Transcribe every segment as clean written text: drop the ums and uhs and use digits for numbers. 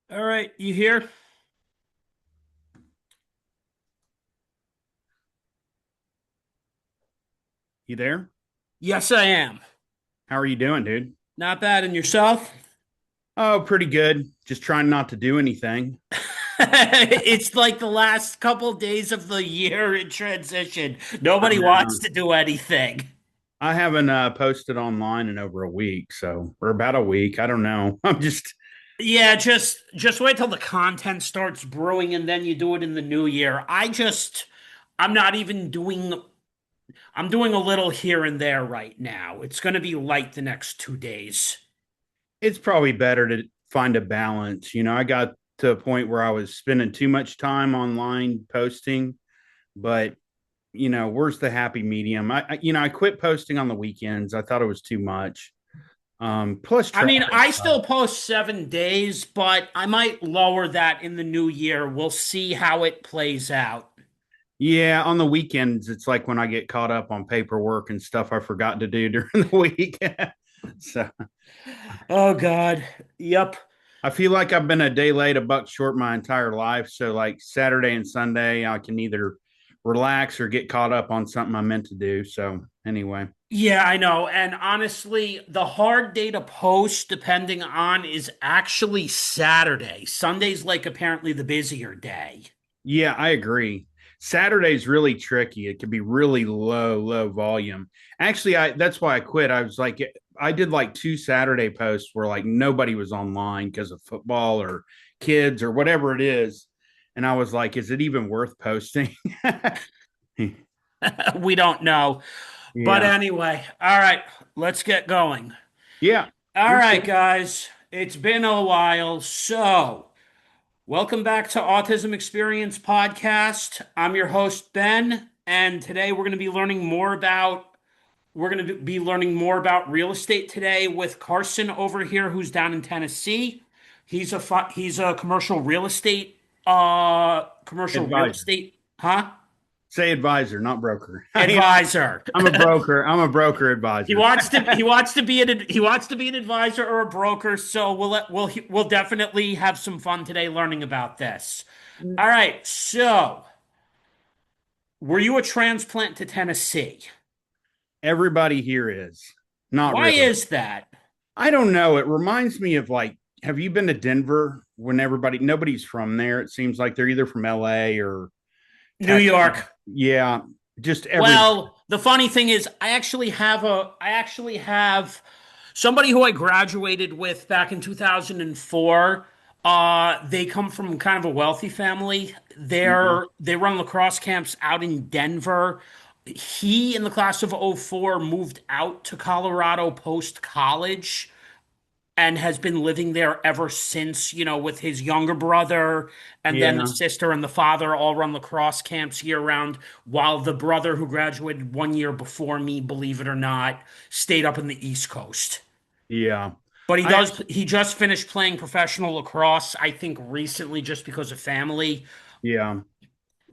All right, you here? You there? Yes, I am. How are you doing, dude? Not bad. And yourself? Oh, pretty good. Just trying not to do anything. It's like the last couple days of the year in transition. I Nobody wants know. to do anything. I haven't posted online in over a week, or about a week. I don't know. I'm just, Yeah, just wait till the content starts brewing and then you do it in the new year. I'm not even doing I'm doing a little here and there right now. It's going to be light the next 2 days. it's probably better to find a balance. I got to a point where I was spending too much time online posting, but where's the happy medium? I quit posting on the weekends. I thought it was too much. Plus I mean, traffic. I still post 7 days, but I might lower that in the new year. We'll see how it plays out. Yeah, on the weekends, it's like when I get caught up on paperwork and stuff I forgot to do during the week. So Oh God. Yep. I feel like I've been a day late, a buck short my entire life. So like Saturday and Sunday, I can either relax or get caught up on something I meant to do. So anyway, Yeah, I know. And honestly, the hard day to post, depending on, is actually Saturday. Sunday's like apparently the busier day. yeah, I agree. Saturday's really tricky. It could be really low volume. Actually, I that's why I quit. I was like, I did like two Saturday posts where like nobody was online because of football or kids or whatever it is. And I was like, is it even worth posting? We don't know. But Yeah. anyway, all right, let's get going. Yeah. All You're right, cool. guys, it's been a while. So, welcome back to Autism Experience Podcast. I'm your host, Ben, and today we're going to be learning more about real estate today with Carson over here, who's down in Tennessee. He's a commercial real Advisor. estate, huh? Say advisor, not broker. Advisor. I'm a broker. I'm a broker He advisor. wants to he wants to be an advisor or a broker, so we'll definitely have some fun today learning about this. All right, so were you a transplant to Tennessee? Everybody here is. Not Why really. is that? I don't know. It reminds me of like, have you been to Denver when nobody's from there? It seems like they're either from LA or New Texas. York. Yeah, just every. Well, the funny thing is I actually have somebody who I graduated with back in 2004. They come from kind of a wealthy family. Yeah, They run lacrosse camps out in Denver. He in the class of '04 moved out to Colorado post college and has been living there ever since, with his younger brother and then the yeah, sister and the father all run lacrosse camps year round, while the brother who graduated 1 year before me, believe it or not, stayed up in the East Coast. yeah. But I he just finished playing professional lacrosse, I think recently just because of family. yeah,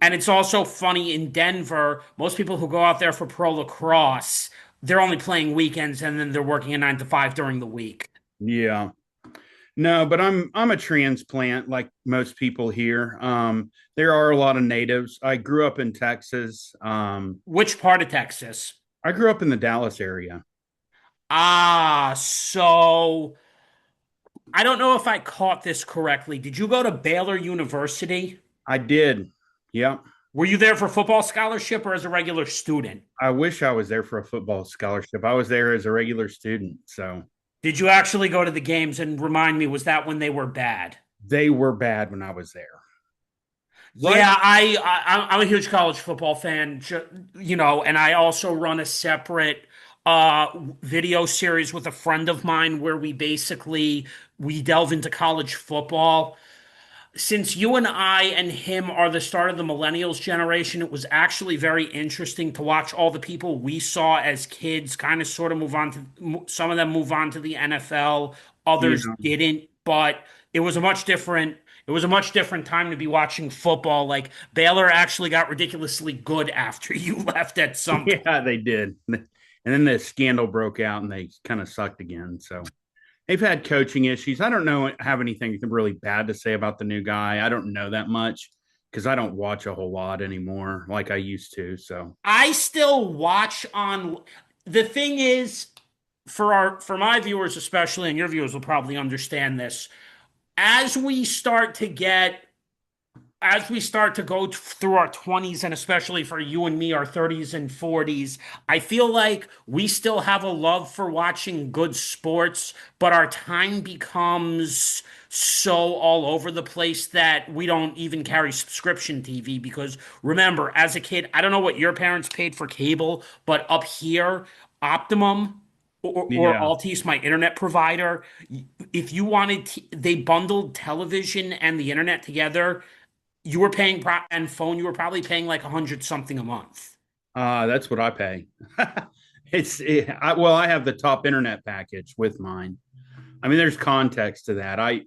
And it's also funny in Denver, most people who go out there for pro lacrosse, they're only playing weekends and then they're working a 9 to 5 during the week. yeah. No, but I'm a transplant like most people here. There are a lot of natives. I grew up in Texas. Which part of Texas? I grew up in the Dallas area. So I don't know if I caught this correctly. Did you go to Baylor University? I did. Yeah. Were you there for football scholarship or as a regular student? I wish I was there for a football scholarship. I was there as a regular student. So Did you actually go to the games and remind me, was that when they were bad? they were bad when I was there. Right. Yeah, I'm a huge college football fan, and I also run a separate video series with a friend of mine where we delve into college football. Since you and I and him are the start of the millennials generation, it was actually very interesting to watch all the people we saw as kids kind of sort of some of them move on to the NFL, others Yeah. didn't, but it was a much different it was a much different time to be watching football. Like Baylor actually got ridiculously good after you left at some point. Yeah, they did. And then the scandal broke out and they kind of sucked again. So they've had coaching issues. I don't know have anything really bad to say about the new guy. I don't know that much because I don't watch a whole lot anymore like I used to. So I still watch on the thing is for my viewers especially, and your viewers will probably understand this, as we start to get as we start to go through our 20s, and especially for you and me, our 30s and 40s, I feel like we still have a love for watching good sports, but our time becomes so all over the place that we don't even carry subscription TV. Because remember, as a kid, I don't know what your parents paid for cable, but up here, Optimum or yeah. Altice, my internet provider, if you wanted, they bundled television and the internet together. You were paying and phone, you were probably paying like 100 something a month. That's what I pay. Well, I have the top internet package with mine. I mean, there's context to that. I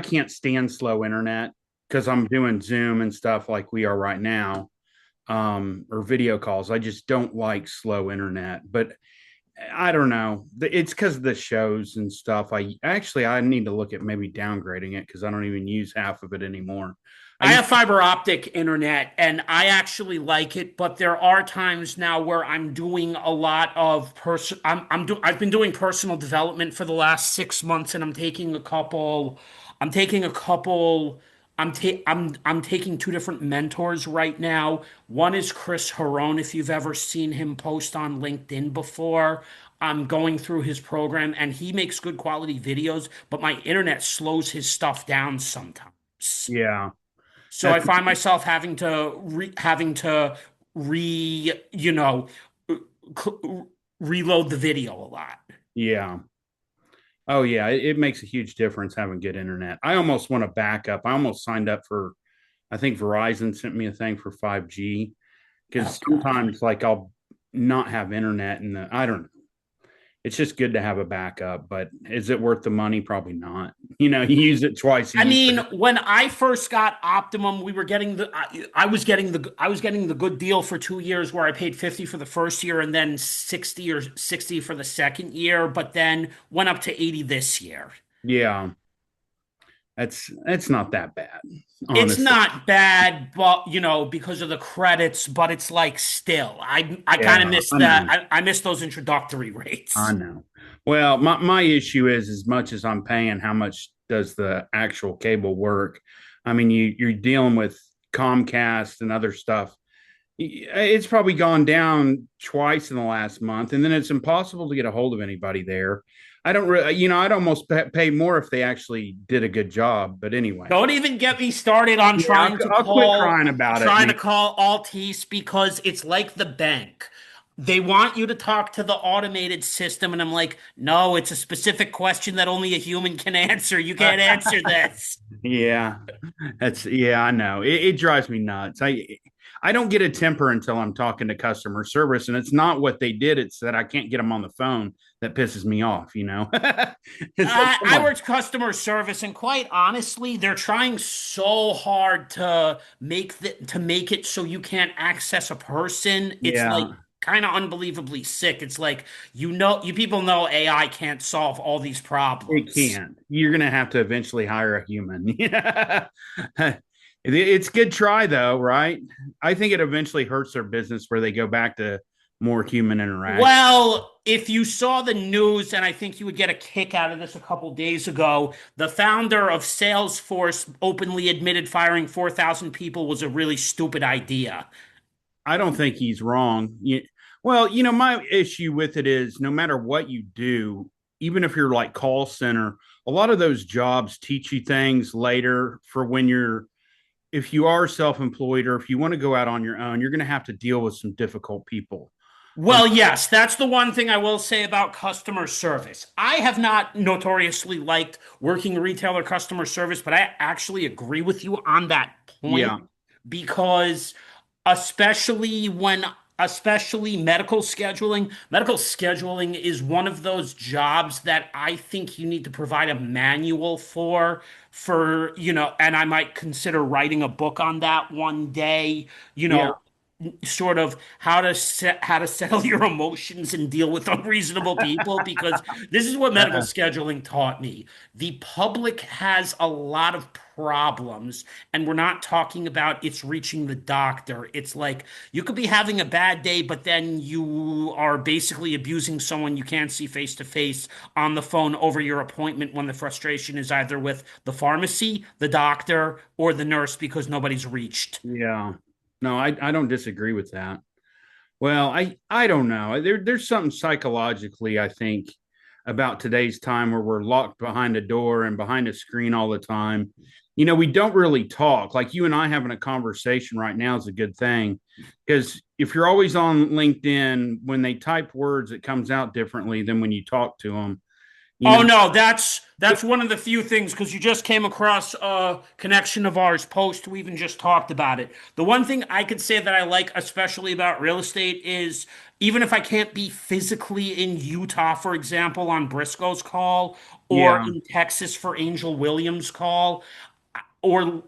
can't stand slow internet because I'm doing Zoom and stuff like we are right now, or video calls. I just don't like slow internet. But I don't know. It's because of the shows and stuff. I need to look at maybe downgrading it because I don't even use half of it anymore. I I used have fiber optic internet and I actually like it, but there are times now where I'm doing a lot of I've been doing personal development for the last 6 months, and I'm taking a couple I'm taking two different mentors right now. One is Chris Harone, if you've ever seen him post on LinkedIn before. I'm going through his program and he makes good quality videos, but my internet slows his stuff down sometimes. yeah. So I That's find myself having to re you know reload the video a lot. yeah. Oh yeah, it makes a huge difference having good internet. I almost want a backup. I almost signed up for I think Verizon sent me a thing for 5G Oh because God. sometimes like I'll not have internet and I don't know. It's just good to have a backup, but is it worth the money? Probably not. You use it twice a I year. mean, when I first got Optimum, we were getting I was getting the good deal for 2 years where I paid 50 for the first year and then 60 or 60 for the second year, but then went up to 80 this year. Yeah, that's not that bad, It's honestly. not bad, but because of the credits, but it's like still, I kind of Yeah, miss I that. know. I miss those introductory I rates. know. Well, my issue is as much as I'm paying, how much does the actual cable work? I mean, you're dealing with Comcast and other stuff. It's probably gone down twice in the last month, and then it's impossible to get a hold of anybody there. I don't really, I'd almost pay more if they actually did a good job. But anyway, Don't even get me started on yeah, I'll quit crying about it, trying man. to call Altice, because it's like the bank. They want you to talk to the automated system, and I'm like, no, it's a specific question that only a human can answer. You can't answer this. Yeah, yeah, I know. It drives me nuts. I don't get a temper until I'm talking to customer service, and it's not what they did, it's that I can't get them on the phone that pisses me off. It's like, come I on. worked customer service, and quite honestly, they're trying so hard to make it so you can't access a person. It's like Yeah, kind of unbelievably sick. It's like you people know AI can't solve all these it problems. can't. You're gonna have to eventually hire a human. It's a good try though, right? I think it eventually hurts their business where they go back to more human interaction. Well, if you saw the news, and I think you would get a kick out of this a couple days ago, the founder of Salesforce openly admitted firing 4,000 people was a really stupid idea. I don't think he's wrong. Well, my issue with it is no matter what you do, even if you're like call center, a lot of those jobs teach you things later for when if you are self-employed or if you want to go out on your own, you're going to have to deal with some difficult people. Um, Well, yes, that's the one thing I will say about customer service. I have not notoriously liked working retail or customer service, but I actually agree with you on that point, yeah, because especially when especially medical scheduling is one of those jobs that I think you need to provide a manual for, and I might consider writing a book on that one day, you yeah. know. sort of how to settle your emotions and deal with unreasonable people, because this is what medical Uh, scheduling taught me. The public has a lot of problems, and we're not talking about it's reaching the doctor. It's like you could be having a bad day, but then you are basically abusing someone you can't see face to face on the phone over your appointment, when the frustration is either with the pharmacy, the doctor, or the nurse because nobody's reached. yeah. No, I don't disagree with that. Well, I don't know. There's something psychologically, I think, about today's time where we're locked behind a door and behind a screen all the time. We don't really talk. Like you and I having a conversation right now is a good thing, because if you're always on LinkedIn, when they type words, it comes out differently than when you talk to them. You Oh know, no, that's one of the few things, because you just came across a connection of ours post who even just talked about it. The one thing I could say that I like especially about real estate is, even if I can't be physically in Utah, for example, on Briscoe's call, or yeah, in Texas for Angel Williams' call, or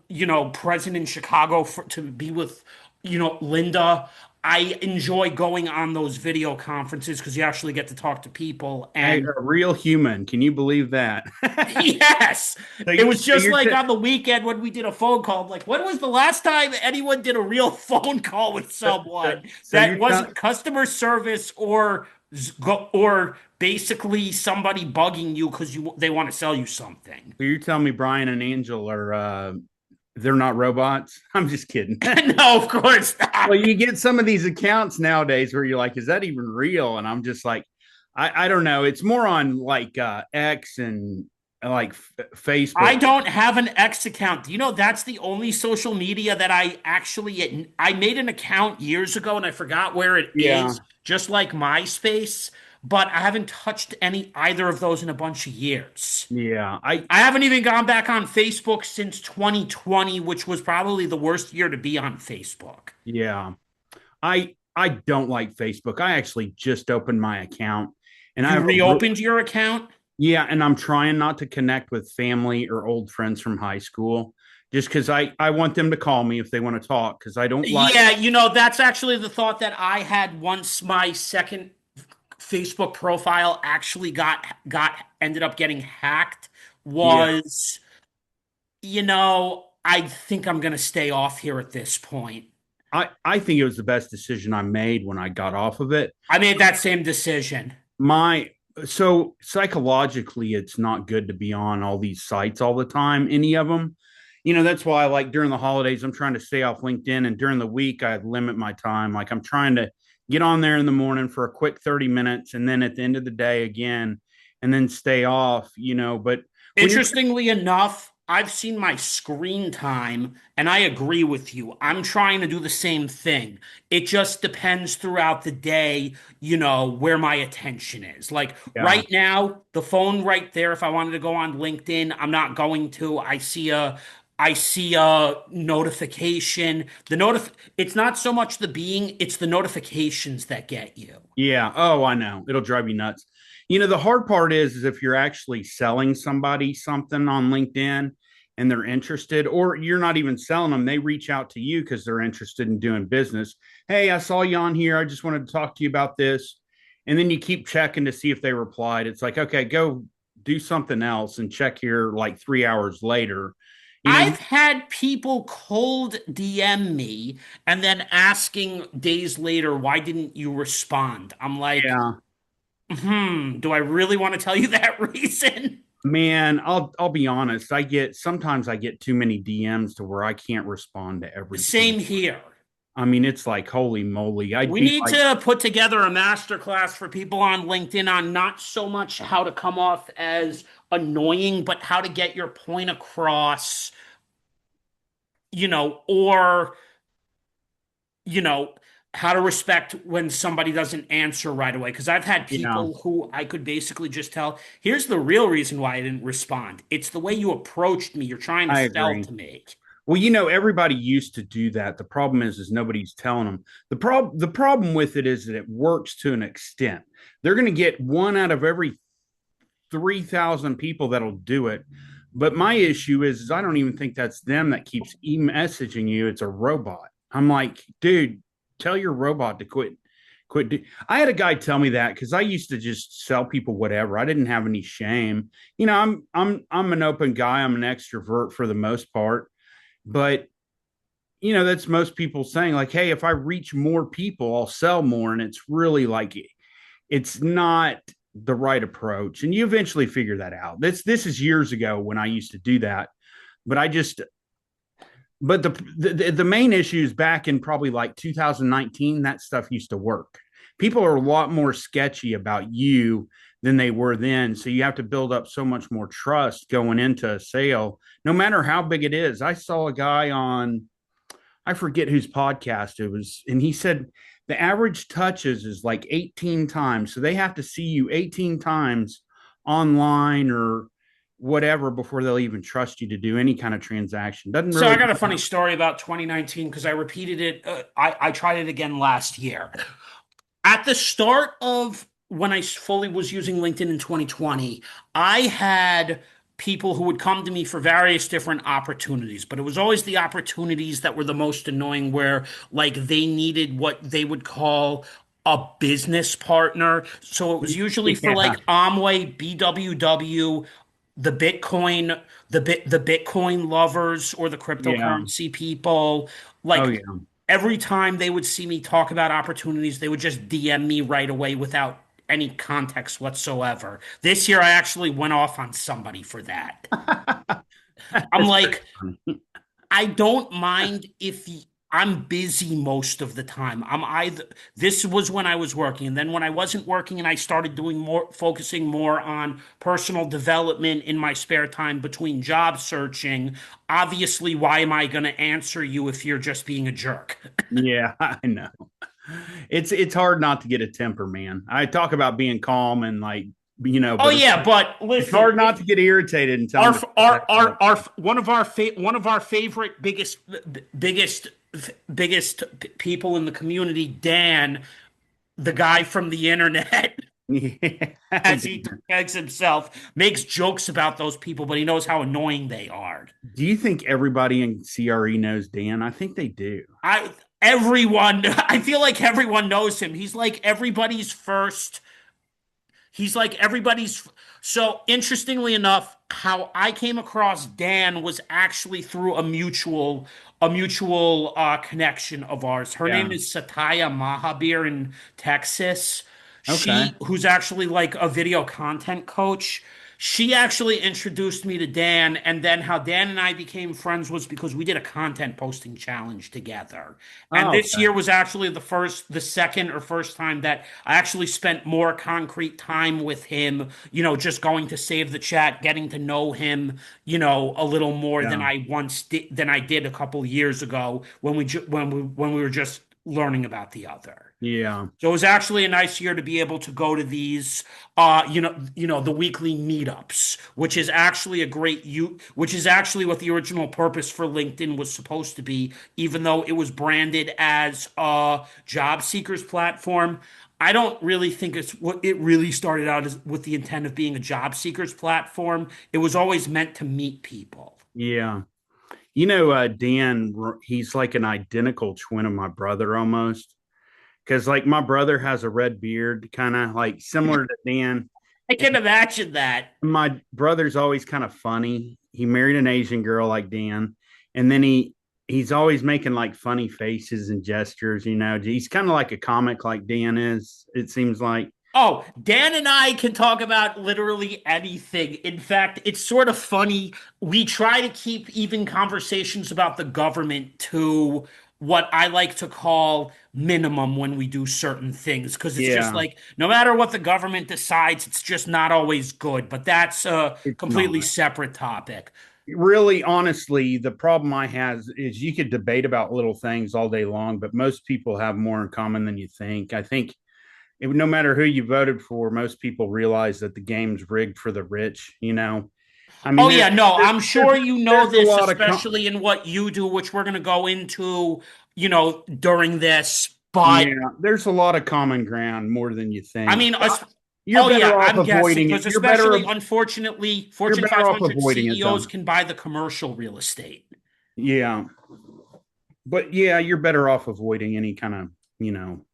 present in Chicago to be with Linda. I enjoy going on those video conferences because you actually get to talk to people. And a real human. Can you believe that? yes, so, it was so just you're like t- on the weekend when we did a phone call. I'm like, when was the last time anyone did a real phone call with so, someone so that you're telling wasn't customer service, or basically somebody bugging you because they want to sell you something? you're telling me Brian and Angel are they're not robots? I'm just kidding. No, of course Well, not. you get some of these accounts nowadays where you're like, is that even real? And I'm just like, I don't know. It's more on like X and like I Facebook. don't have an X account. Do you know that's the only social media that I made an account years ago and I forgot where it Yeah, is, just like MySpace, but I haven't touched any either of those in a bunch of years. yeah, I haven't even gone back on Facebook since 2020, which was probably the worst year to be on Facebook. yeah. I don't like Facebook. I actually just opened my account, and I You have reopened your account? yeah, and I'm trying not to connect with family or old friends from high school, just because I want them to call me if they want to talk, because I don't like. Yeah, that's actually the thought that I had once my second Facebook profile actually got ended up getting hacked. Yeah, Was, I think I'm gonna stay off here at this point. I think it was the best decision I made when I got off of it. I made that same decision. My so psychologically, it's not good to be on all these sites all the time, any of them. That's why, like, during the holidays, I'm trying to stay off LinkedIn, and during the week I limit my time. Like, I'm trying to get on there in the morning for a quick 30 minutes, and then at the end of the day again, and then stay off. But when you're Interestingly enough, I've seen my screen time, and I agree with you. I'm trying to do the same thing. It just depends throughout the day, where my attention is. Like yeah, right now, the phone right there, if I wanted to go on LinkedIn, I'm not going to. I see a notification. It's not so much the being, it's the notifications that get you. yeah. Oh, I know. It'll drive you nuts. The hard part is if you're actually selling somebody something on LinkedIn and they're interested, or you're not even selling them, they reach out to you because they're interested in doing business. Hey, I saw you on here. I just wanted to talk to you about this. And then you keep checking to see if they replied. It's like, okay, go do something else and check here like 3 hours later. You know, you, I've had people cold DM me and then asking days later, why didn't you respond? I'm like, yeah, do I really want to tell you that reason? man, I'll be honest. Sometimes I get too many DMs to where I can't respond to every Same single. here. I mean, it's like holy moly. I'd We be need like, to put together a master class for people on LinkedIn on not so much how to come off as annoying, but how to get your point across, or you know, how to respect when somebody doesn't answer right away. Because I've had yeah, people who I could basically just tell, here's the real reason why I didn't respond. It's the way you approached me. You're trying to I sell agree. to me. Well, everybody used to do that. The problem is nobody's telling them. The problem with it is that it works to an extent. They're going to get one out of every 3,000 people that'll do it. But my issue is I don't even think that's them that keeps messaging you. It's a robot. I'm like, dude, tell your robot to quit. I had a guy tell me that because I used to just sell people whatever. I didn't have any shame. I'm an open guy. I'm an extrovert for the most part, but that's most people saying like, hey, if I reach more people, I'll sell more. And it's really like it's not the right approach. And you eventually figure that out. This is years ago when I used to do that. But I just but the main issue is back in probably like 2019, that stuff used to work. People are a lot more sketchy about you than they were then. So you have to build up so much more trust going into a sale, no matter how big it is. I saw a guy on, I forget whose podcast it was, and he said the average touches is like 18 times. So they have to see you 18 times online or whatever before they'll even trust you to do any kind of transaction. Doesn't So I really got a funny matter. story about 2019 because I repeated it. I tried it again last year. At the start of when I fully was using LinkedIn in 2020, I had people who would come to me for various different opportunities, but it was always the opportunities that were the most annoying where like they needed what they would call a business partner. So it was usually for Yeah. like Amway, BWW, the Bitcoin, the Bitcoin lovers or the Yeah. cryptocurrency people. Oh, Like yeah. every time they would see me talk about opportunities, they would just DM me right away without any context whatsoever. This year, I actually went off on somebody for that. I'm That's pretty like, funny. I don't mind if I'm busy most of the time. This was when I was working. And then when I wasn't working and I started doing more, focusing more on personal development in my spare time between job searching, obviously, why am I going to answer you if you're just being a jerk? Yeah, I know. It's hard not to get a temper, man. I talk about being calm and like, Oh but yeah, but it's listen, hard not if to get irritated and tell them our to shut the our hell up. our one of our favorite biggest biggest people in the community, Dan, the guy from the internet, Yeah. as he tags himself, makes jokes about those people, but he knows how annoying they are. Do you think everybody in CRE knows Dan? I think they do. I I feel like everyone knows him. He's like everybody's. So interestingly enough, how I came across Dan was actually through a mutual connection of ours. Her name Yeah. is Satya Mahabir in Texas. Okay. Who's actually like a video content coach. She actually introduced me to Dan, and then how Dan and I became friends was because we did a content posting challenge together. And Oh, this okay. year was actually the second or first time that I actually spent more concrete time with him, just going to save the chat, getting to know him, a little more Yeah. than I did a couple years ago when we were just learning about the other. Yeah. So it was actually a nice year to be able to go to these, the weekly meetups, which is actually what the original purpose for LinkedIn was supposed to be, even though it was branded as a job seekers platform. I don't really think it's what it really started out as with the intent of being a job seekers platform. It was always meant to meet people. Yeah. Dan, he's like an identical twin of my brother almost. Because like my brother has a red beard, kind of like similar to Dan. I can imagine that. My brother's always kind of funny. He married an Asian girl like Dan, and then he's always making like funny faces and gestures. He's kind of like a comic, like Dan is. It seems like. Oh, Dan and I can talk about literally anything. In fact, it's sort of funny. We try to keep even conversations about the government to what I like to call minimum when we do certain things, because it's just Yeah, like no matter what the government decides, it's just not always good. But that's a it's completely not. separate topic. Really, honestly, the problem I have is you could debate about little things all day long, but most people have more in common than you think. I think no matter who you voted for, most people realize that the game's rigged for the rich. I mean, Oh yeah, no, I'm there's sure you know there's a this, lot of especially in what you do, which we're going to go into, during this. yeah, But there's a lot of common ground more than you I think. mean, You're oh better yeah, off I'm guessing avoiding it. because especially unfortunately, You're Fortune better off 500 avoiding it though. CEOs can buy the commercial real estate. Yeah, but yeah, you're better off avoiding any kind of you know,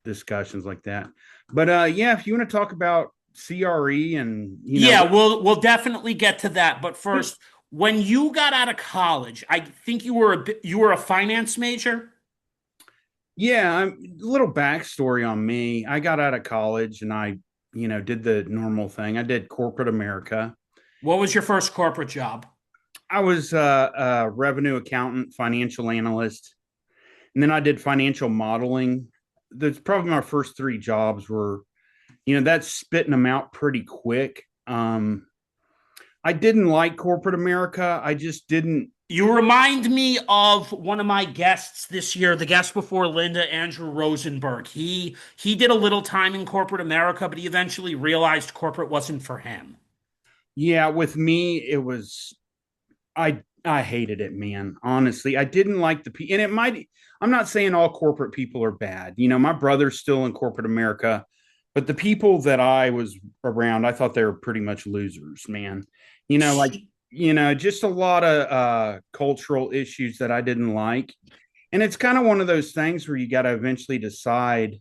discussions like that. But yeah, if you want to talk about CRE and Yeah, we'll definitely get to that. But there, first, when you got out of college, I think you were a finance major. yeah, a little backstory on me. I got out of college and I did the normal thing. I did corporate America. What was your first corporate job? I was a revenue accountant, financial analyst, and then I did financial modeling. That's probably my first three jobs were, that's spitting them out pretty quick. I didn't like corporate America. I just didn't. You remind me of one of my guests this year, the guest before Linda, Andrew Rosenberg. He did a little time in corporate America, but he eventually realized corporate wasn't for him. Yeah, with me, it was I hated it, man. Honestly, I didn't like the people, and it might. I'm not saying all corporate people are bad. My brother's still in corporate America, but the people that I was around, I thought they were pretty much losers, man. Like just a lot of cultural issues that I didn't like, and it's kind of one of those things where you got to eventually decide.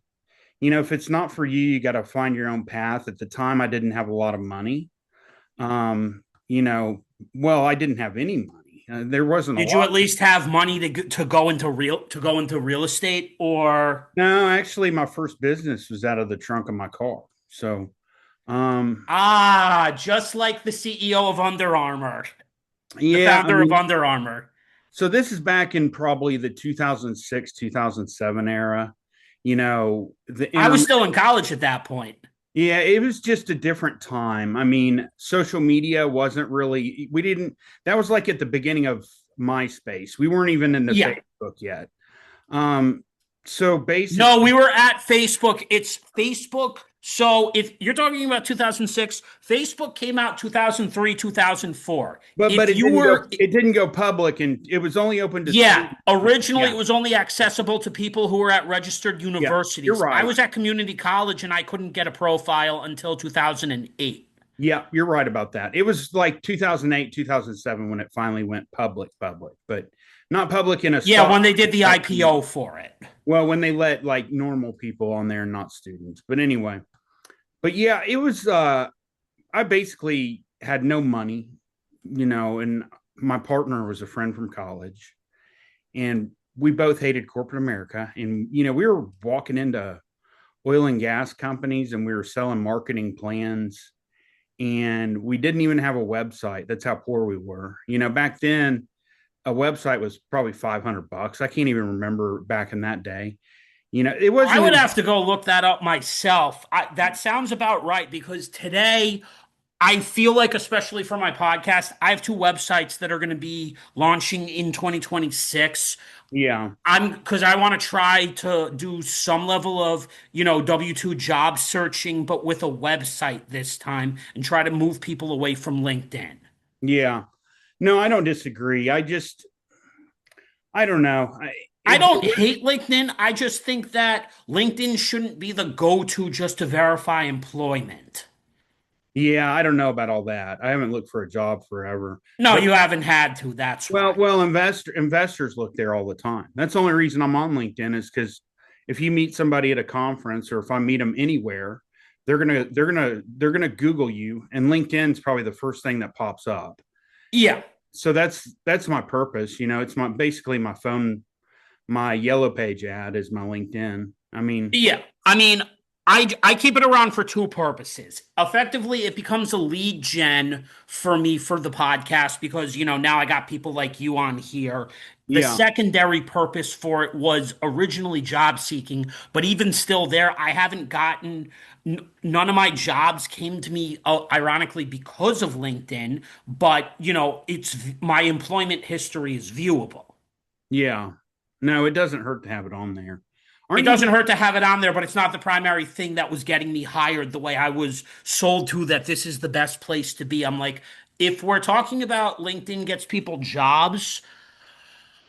If it's not for you, you got to find your own path. At the time, I didn't have a lot of money. Um, you know, well, I didn't have any money. There wasn't a Did you lot. at least have money to go into real estate or No, actually, my first business was out of the trunk of my car. So, um, just like the CEO of Under Armour, the yeah, I founder of mean, Under Armour. so this is back in probably the 2006, 2007 era. The I was internet. still in college at that point. Yeah, it was just a different time. I mean, social media wasn't really, we didn't, that was like at the beginning of MySpace. We weren't even into Yeah. Facebook yet. Um, so No, basically, we were at Facebook. It's Facebook. So if you're talking about 2006, Facebook came out 2003, 2004. but If it you didn't go were, it didn't go public, and it was only open to yeah, students. originally Yeah, it was only accessible to people who were at registered yeah, you're universities. I right. was at community college and I couldn't get a profile until 2008. Yeah, you're right about that. It was like 2008, 2007 when it finally went public, but not public in a Yeah, soft when they did the perspective. IPO for it. Well, when they let like normal people on there, not students. But anyway, but yeah, it was I basically had no money, and my partner was a friend from college, and we both hated corporate America. And we were walking into oil and gas companies and we were selling marketing plans, and we didn't even have a website. That's how poor we were. Back then a website was probably $500. I can't even remember back in that day. It I wasn't would as have to go look that up myself. That sounds about right because today I feel like, especially for my podcast, I have two websites that are going to be launching in 2026. yeah. I'm because I want to try to do some level of, W-2 job searching, but with a website this time and try to move people away from LinkedIn. Yeah. No, I don't disagree. I don't know. I don't hate LinkedIn. I just think that LinkedIn shouldn't be the go-to just to verify employment. Yeah, I don't know about all that. I haven't looked for a job forever. No, But you haven't had to. That's well, why. well, investors look there all the time. That's the only reason I'm on LinkedIn is because if you meet somebody at a conference or if I meet them anywhere, they're gonna Google you, and LinkedIn's probably the first thing that pops up. Yeah. So that's my purpose. It's my basically my phone, my yellow page ad is my LinkedIn. I mean, Yeah. I mean, I keep it around for two purposes. Effectively, it becomes a lead gen for me for the podcast because, now I got people like you on here. The yeah, secondary purpose for it was originally job seeking, but even still there, I haven't gotten none of my jobs came to me ironically because of LinkedIn, but it's my employment history is viewable. yeah. No, it doesn't hurt to have it on there. It Aren't you doesn't just hurt to have it on there, but it's not the primary thing that was getting me hired the way I was sold to that this is the best place to be. I'm like, if we're talking about LinkedIn gets people jobs,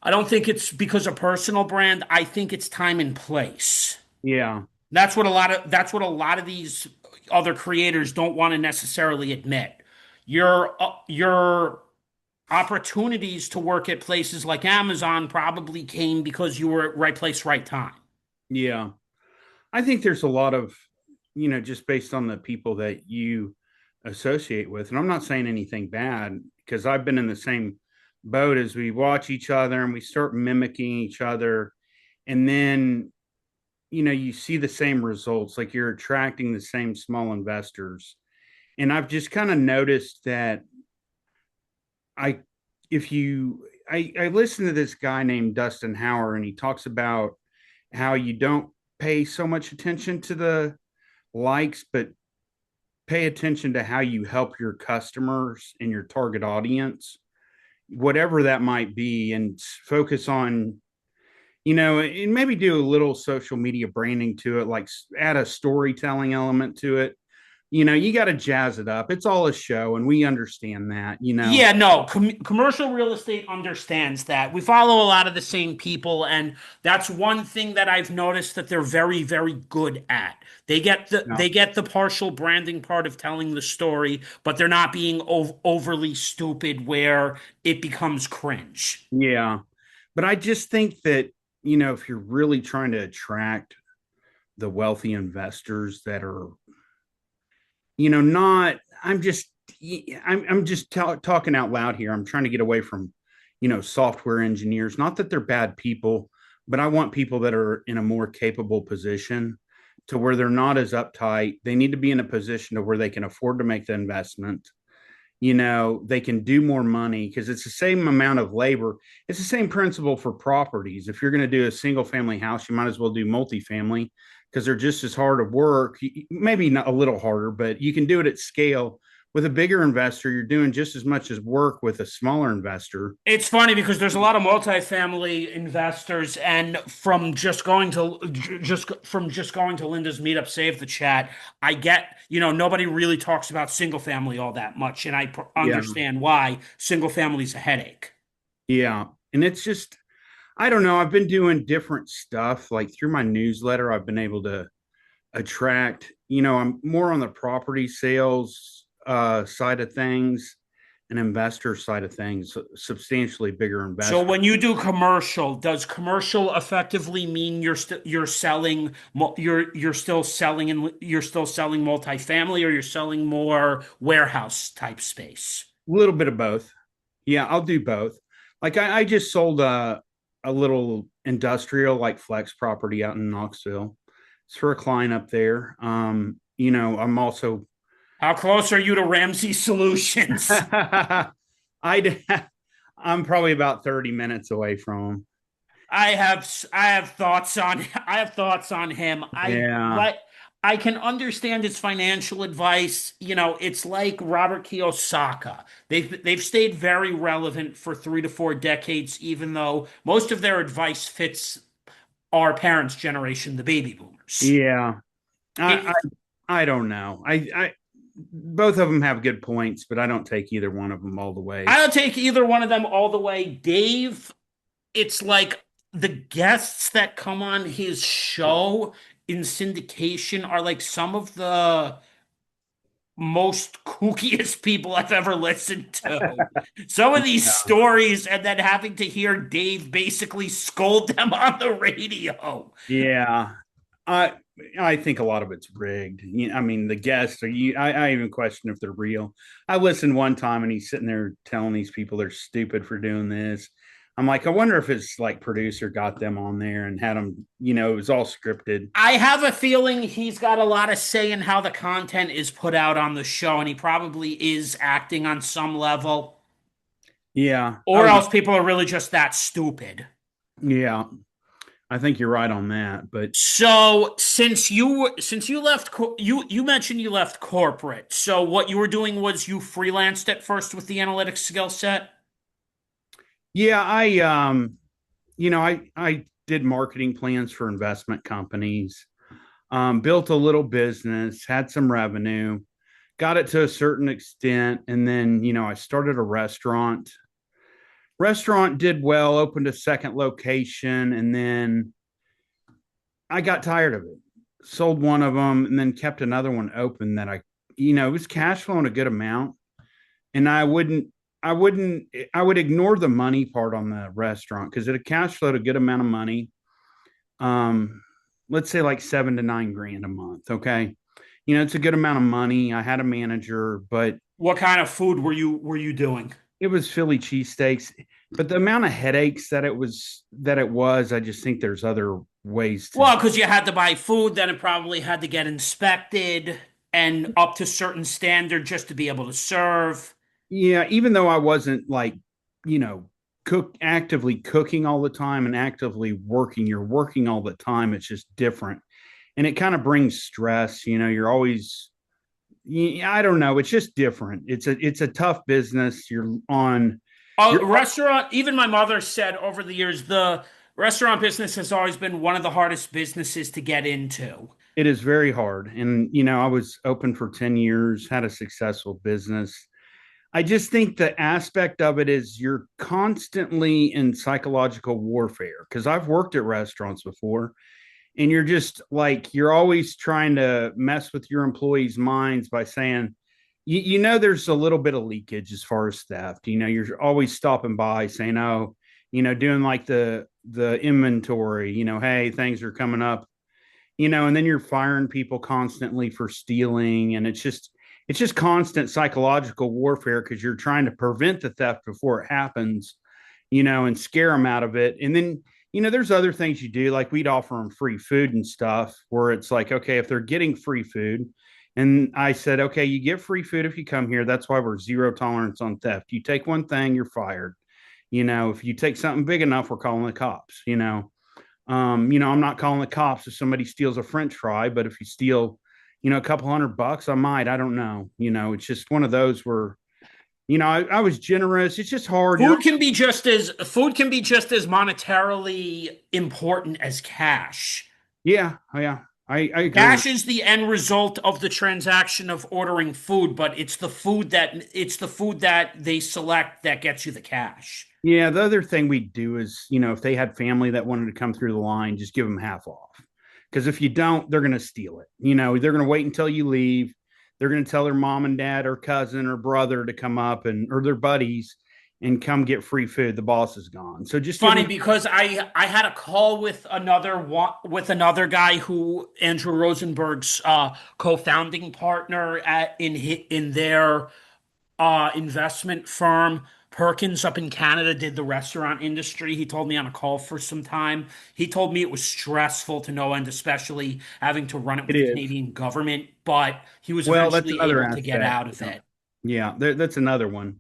I don't think it's because of personal brand. I think it's time and place. yeah, That's what a lot of these other creators don't want to necessarily admit. Your opportunities to work at places like Amazon probably came because you were at right place, right time. Yeah. I think there's a lot of, just based on the people that you associate with. And I'm not saying anything bad because I've been in the same boat as we watch each other and we start mimicking each other. And then, you see the same results, like you're attracting the same small investors. And I've just kind of noticed that I, if you, I listen to this guy named Dustin Hauer, and he talks about how you don't pay so much attention to the likes, but pay attention to how you help your customers and your target audience, whatever that might be, and focus on, and maybe do a little social media branding to it, like add a storytelling element to it. You got to jazz it up. It's all a show, and we understand that. Yeah, no, commercial real estate understands that. We follow a lot of the same people, and that's one thing that I've noticed that they're very, very good at. They No. get the partial branding part of telling the story, but they're not being overly stupid where it becomes cringe. Yeah. But I just think that, if you're really trying to attract the wealthy investors that are, not, I'm just talking out loud here. I'm trying to get away from, software engineers. Not that they're bad people, but I want people that are in a more capable position to where they're not as uptight. They need to be in a position to where they can afford to make the investment. They can do more money because it's the same amount of labor. It's the same principle for properties. If you're going to do a single family house, you might as well do multifamily because they're just as hard of work, maybe not a little harder, but you can do it at scale. With a bigger investor, you're doing just as much as work with a smaller investor. It's funny because there's a lot of multifamily investors, and from just going to Linda's meetup, Save the Chat, I get, nobody really talks about single family all that much, and Yeah. understand why single family is a headache. Yeah. And it's just, I don't know. I've been doing different stuff. Like through my newsletter, I've been able to attract, I'm more on the property sales side of things and investor side of things, substantially bigger So investors. when you do commercial, does commercial effectively mean you're selling you're still selling multifamily, or you're selling more warehouse type space? A little bit of both. Yeah, I'll do both. Like I just sold a little industrial like flex property out in Knoxville. It's for a client up there. I'm also How close are you to Ramsey Solutions? I I'm probably about 30 minutes away from him. I have thoughts on him. Yeah. I can understand his financial advice. It's like Robert Kiyosaki. They've stayed very relevant for 3 to 4 decades, even though most of their advice fits our parents' generation, the baby boomers. Yeah. I It, I don't know. I both of them have good points, but I don't take either one of them all the way. I don't take either one of them all the way. Dave, it's like the guests that come on his show in syndication are like some of the most kookiest people I've ever listened to. Some of these stories, and then having to hear Dave basically scold them on the radio. Yeah. I I think a lot of it's rigged. I mean, the guests are you. I even question if they're real. I listened one time and he's sitting there telling these people they're stupid for doing this. I'm like, I wonder if his like producer got them on there and had them. It was all scripted. I have a feeling he's got a lot of say in how the content is put out on the show, and he probably is acting on some level, Yeah. or Oh, else people are really just that stupid. yeah. I think you're right on that. But So since you left you mentioned you left corporate. So what you were doing was you freelanced at first with the analytics skill set. yeah, I did marketing plans for investment companies. Built a little business, had some revenue, got it to a certain extent, and then I started a restaurant. Restaurant did well, opened a second location, and then I got tired of it. Sold one of them, and then kept another one open that it was cash flowing a good amount, and I would ignore the money part on the restaurant because it had cash flowed a good amount of money. Um, let's say like 7 to 9 grand a month. Okay. You know, it's a good amount of money. I had a manager, but What kind of food were you doing? it was Philly cheesesteaks. But the amount of headaches that it was, I just think there's other ways to. Well, because you had to buy food, then it probably had to get inspected and up to certain standard just to be able to serve. Yeah, even though I wasn't like, you know, actively cooking all the time and actively working, you're working all the time. It's just different. And it kind of brings stress. You know, you're always, I don't know. It's just different. It's a tough business. A You're, restaurant, even my mother said over the years, the restaurant business has always been one of the hardest businesses to get into. it is very hard. And, I was open for 10 years, had a successful business. I just think the aspect of it is you're constantly in psychological warfare because I've worked at restaurants before, and you're just like you're always trying to mess with your employees' minds by saying there's a little bit of leakage as far as theft. You're always stopping by saying, oh, doing like the inventory, hey, things are coming up, and then you're firing people constantly for stealing, and it's just constant psychological warfare because you're trying to prevent the theft before it happens, and scare them out of it. And then, there's other things you do, like we'd offer them free food and stuff, where it's like, okay, if they're getting free food, and I said, okay, you get free food if you come here. That's why we're zero tolerance on theft. You take one thing, you're fired. If you take something big enough, we're calling the cops. I'm not calling the cops if somebody steals a French fry, but if you steal, a couple $100, I might. I don't know. It's just one of those where, I was generous. It's just hard. Food can be just as monetarily important as cash. Yeah, yeah, I agree. Cash is the end result of the transaction of ordering food, but it's the food that they select that gets you the cash. Yeah, the other thing we do is, if they had family that wanted to come through the line, just give them half off. Because if you don't, they're going to steal it. They're going to wait until you leave. They're going to tell their mom and dad or cousin or brother to come up or their buddies and come get free food. The boss is gone. So just give Funny them. because I had a call with another guy who Andrew Rosenberg's co-founding partner in their investment firm. Perkins up in Canada did the restaurant industry. He told me on a call for some time. He told me it was stressful to no end, especially having to run it It with the is. Canadian government, but he was Well, that's eventually another able to get aspect. out of it. Yeah, that's another one.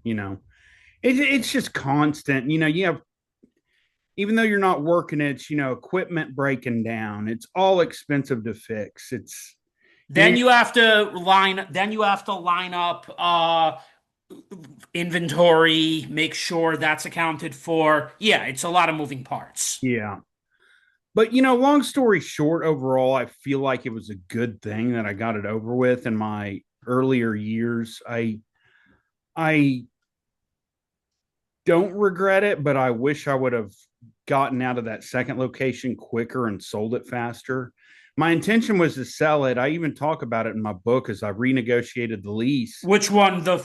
It's just constant. You have, even though you're not working, it's, equipment breaking down. It's all expensive to fix. It's, you know, Then you have to line up inventory, make sure that's accounted for. Yeah, it's a lot of moving parts. yeah. But, long story short, overall, I feel like it was a good thing that I got it over with in my earlier years. I don't regret it, but I wish I would have gotten out of that second location quicker and sold it faster. My intention was to sell it. I even talk about it in my book as I renegotiated the lease. Which one? The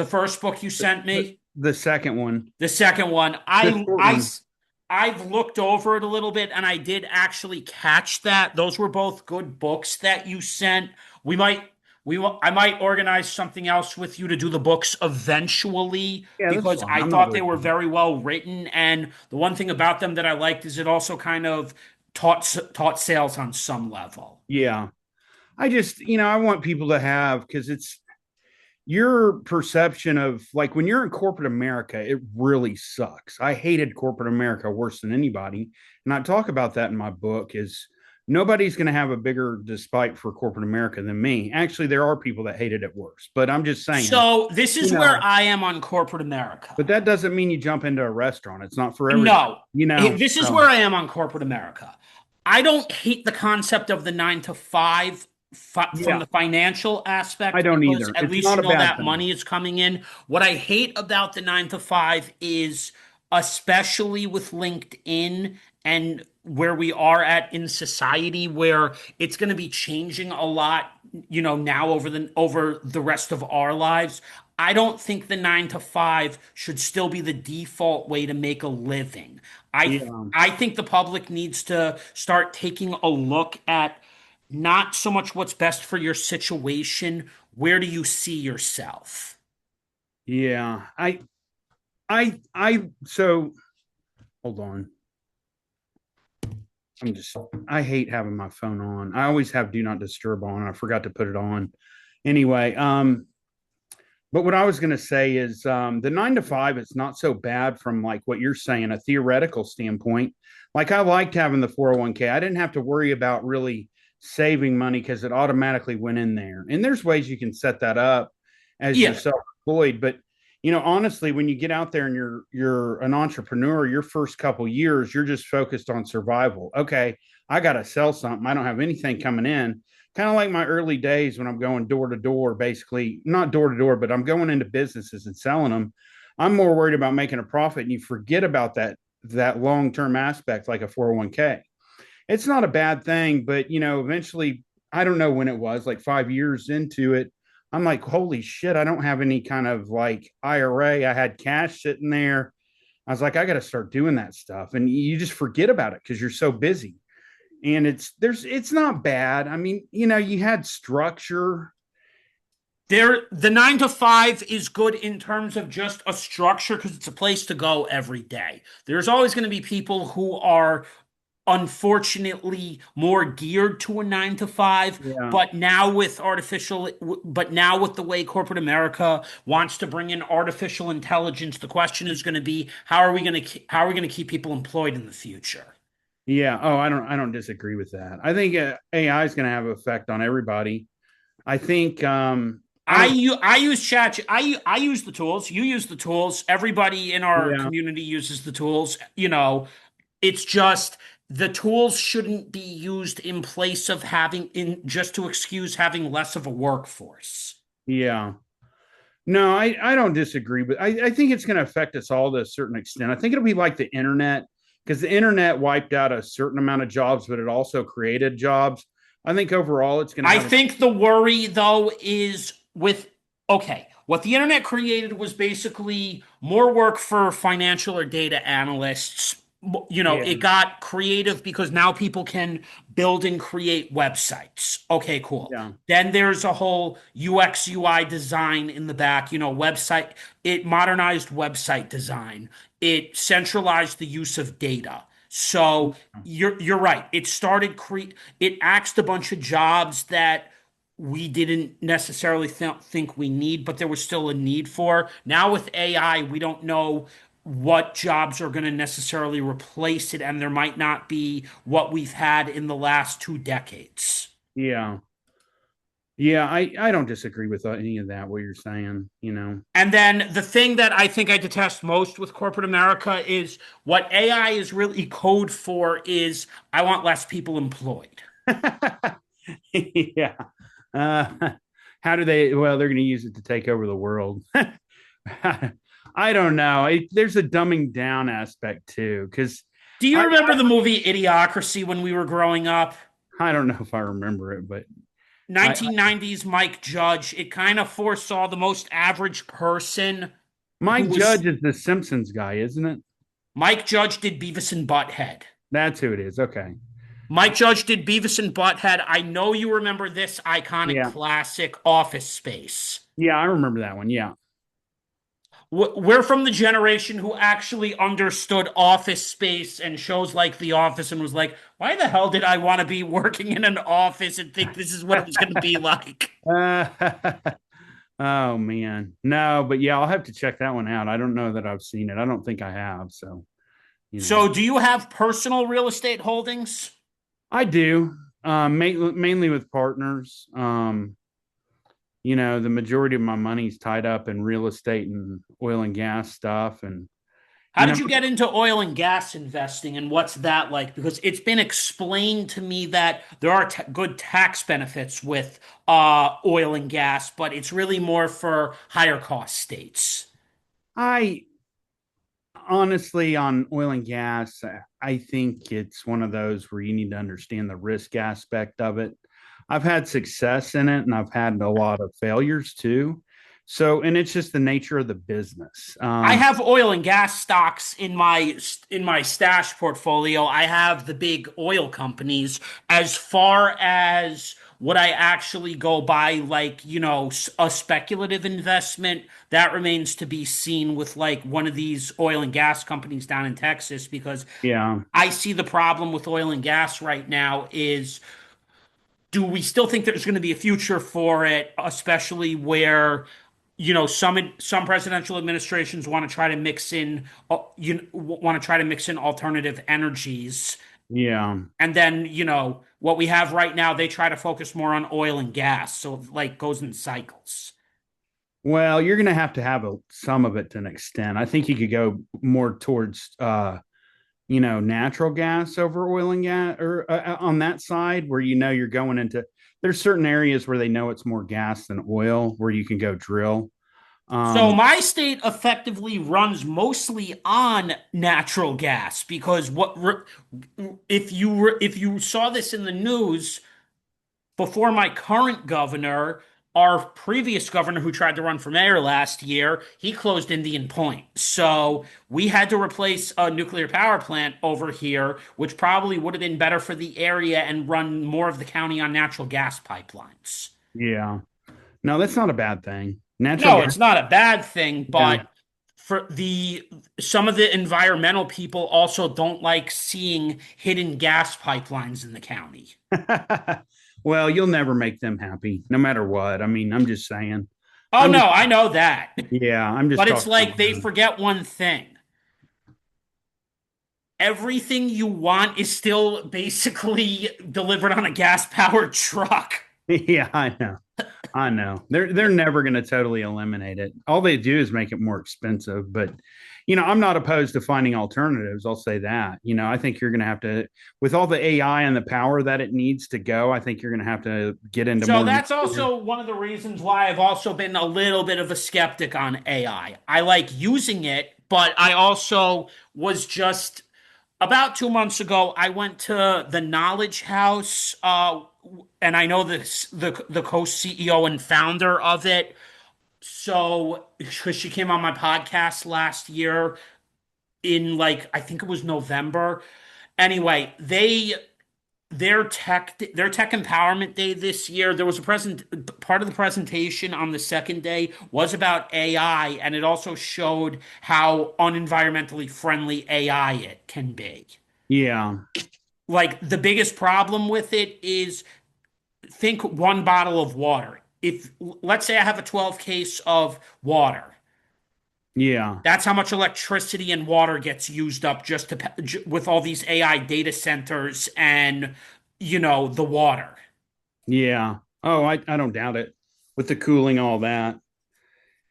first book you sent The, me? the second one, The second one, the short one. I've looked over it a little bit and I did actually catch that. Those were both good books that you sent. We might I might organize something else with you to do the books eventually Yeah, that's because fine. I I'm not thought they worried were about it. very well written, and the one thing about them that I liked is it also kind of taught sales on some level. Yeah. I just, I want people to have, because it's your perception of, like, when you're in corporate America, it really sucks. I hated corporate America worse than anybody. And I talk about that in my book is nobody's going to have a bigger despite for corporate America than me. Actually, there are people that hated it worse, but I'm just saying, So this you is where know, I am on corporate America. but that doesn't mean you jump into a restaurant. It's not for everybody, No, this is where so I am on corporate America. I don't hate the concept of the 9 to 5 from yeah, the financial I aspect don't because either. at It's least not you a know bad that thing. money is coming in. What I hate about the 9 to 5 is, especially with LinkedIn and where we are at in society, where it's going to be changing a lot, now over the rest of our lives. I don't think the 9 to 5 should still be the default way to make a living. Yeah. I think the public needs to start taking a look at not so much what's best for your situation, where do you see yourself? Yeah. So hold on. I'm just, I hate having my phone on. I always have do not disturb on. I forgot to put it on. Anyway, but what I was going to say is the 9 to 5 is not so bad from like what you're saying, a theoretical standpoint. Like I liked having the 401k. I didn't have to worry about really saving money because it automatically went in there. And there's ways you can set that up as you're Yeah. self-employed. But honestly, when you get out there and you're an entrepreneur, your first couple years, you're just focused on survival. Okay, I got to sell something. I don't have anything coming in, kind of like my early days when I'm going door to door, basically not door to door, but I'm going into businesses and selling them. I'm more worried about making a profit, and you forget about that long term aspect, like a 401k. It's not a bad thing, but eventually, I don't know when it was, like 5 years into it. I'm like, holy shit, I don't have any kind of like IRA. I had cash sitting there. I was like, I got to start doing that stuff. And you just forget about it because you're so busy, and it's not bad. I mean, you had structure. The 9 to 5 is good in terms of just a structure because it's a place to go every day. There's always going to be people who are unfortunately more geared to a 9 to 5, Yeah, but now with the way corporate America wants to bring in artificial intelligence, the question is going to be how are we going to keep people employed in the future? yeah. Oh, I don't disagree with that. I think AI is going to have an effect on everybody. I think I don't. I use chat. I use the tools. You use the tools. Everybody in our Yeah, community uses the tools. You know, it's just the tools shouldn't be used in place of having in just to excuse having less of a workforce. yeah. No, I don't disagree, but I think it's going to affect us all to a certain extent. I think it'll be like the internet because the internet wiped out a certain amount of jobs, but it also created jobs. I think overall it's going to I have a, think the worry though is with okay, what the internet created was basically more work for financial or data analysts. You know, yeah, it got creative because now people can build and create websites. Okay, cool. yeah, Then there's a whole UX UI design in the back, website. It modernized website design. It centralized the use of data. So you're right. It axed a bunch of jobs that we didn't necessarily think we need, but there was still a need for. Now with AI, we don't know what jobs are going to necessarily replace it, and there might not be what we've had in the last 2 decades. yeah, yeah. I don't disagree with any of that. What you're saying. And then the thing that I think I detest most with corporate America is what AI is really code for is I want less people employed. Yeah. Uh, how do they? Well, they're going to use it to take over the world. I don't know. There's a dumbing down aspect too, because Do you I remember the movie Idiocracy when we were growing up? I don't know if I remember it, but I 1990s Mike Judge. It kind of foresaw the most average person who Mike was Judge is the Simpsons guy, isn't it? Mike Judge did Beavis and Butthead. That's who it is. Okay. Mike Judge did Beavis and Butthead. I know you remember this iconic Yeah. classic Office Space. Yeah, I remember that one. Yeah. We're from the generation who actually understood Office Space and shows like The Office and was like, why the hell did I want to be working in an office and think this is what it was going to be like? Uh, oh man. No, but yeah, I'll have to check that one out. I don't know that I've seen it. I don't think I have. So. So, do you have personal real estate holdings? I do. Mainly with partners. The majority of my money's tied up in real estate and oil and gas stuff. And, How you know, did you get into oil and gas investing and what's that like? Because it's been explained to me that there are good tax benefits with oil and gas, but it's really more for higher cost states. I honestly, on oil and gas, I think it's one of those where you need to understand the risk aspect of it. I've had success in it and I've had a lot of failures too. So, and it's just the nature of the business. I have oil and gas stocks in my stash portfolio. I have the big oil companies. As far as what I actually go by, like, a speculative investment, that remains to be seen with like one of these oil and gas companies down in Texas, because Yeah, I see the problem with oil and gas right now is, do we still think there's going to be a future for it, especially where some presidential administrations want to try to mix in want to try to mix in alternative energies, yeah. and then what we have right now, they try to focus more on oil and gas, so it, like, goes in cycles. Well, you're going to have some of it to an extent. I think you could go more towards, natural gas over oil and gas, or on that side where you're going into. There's certain areas where they know it's more gas than oil, where you can go drill. So Um, my state effectively runs mostly on natural gas, because if you saw this in the news, before my current governor, our previous governor who tried to run for mayor last year, he closed Indian Point. So we had to replace a nuclear power plant over here, which probably would have been better for the area and run more of the county on natural gas pipelines. yeah. No, that's not a bad thing. Natural No, gas. it's not a bad thing, Yeah. but for the some of the environmental people also don't like seeing hidden gas pipelines in the county. Well, you'll never make them happy, no matter what. I mean, I'm just saying. Oh I'm no, just, I know that. yeah, I'm just But it's talking out like they loud. forget one thing. Everything you want is still basically delivered on a gas-powered truck. Yeah, I know. I know. They're never going to totally eliminate it. All they do is make it more expensive. But I'm not opposed to finding alternatives. I'll say that. I think you're going to have to, with all the AI and the power that it needs to go. I think you're going to have to get into So more that's nuclear. also one of the reasons why I've also been a little bit of a skeptic on AI. I like using it, but I also was just about 2 months ago, I went to the Knowledge House, and I know the co-CEO and founder of it. So, because she came on my podcast last year in, like, I think it was November. Anyway, their tech empowerment day this year, there was a present part of the presentation on the second day was about AI, and it also showed how unenvironmentally friendly AI it can be. Yeah, Like, the biggest problem with it is, think one bottle of water. If, let's say I have a 12 case of water, yeah, that's how much electricity and water gets used up just with all these AI data centers and the water. yeah. Oh, I don't doubt it. With the cooling, all that.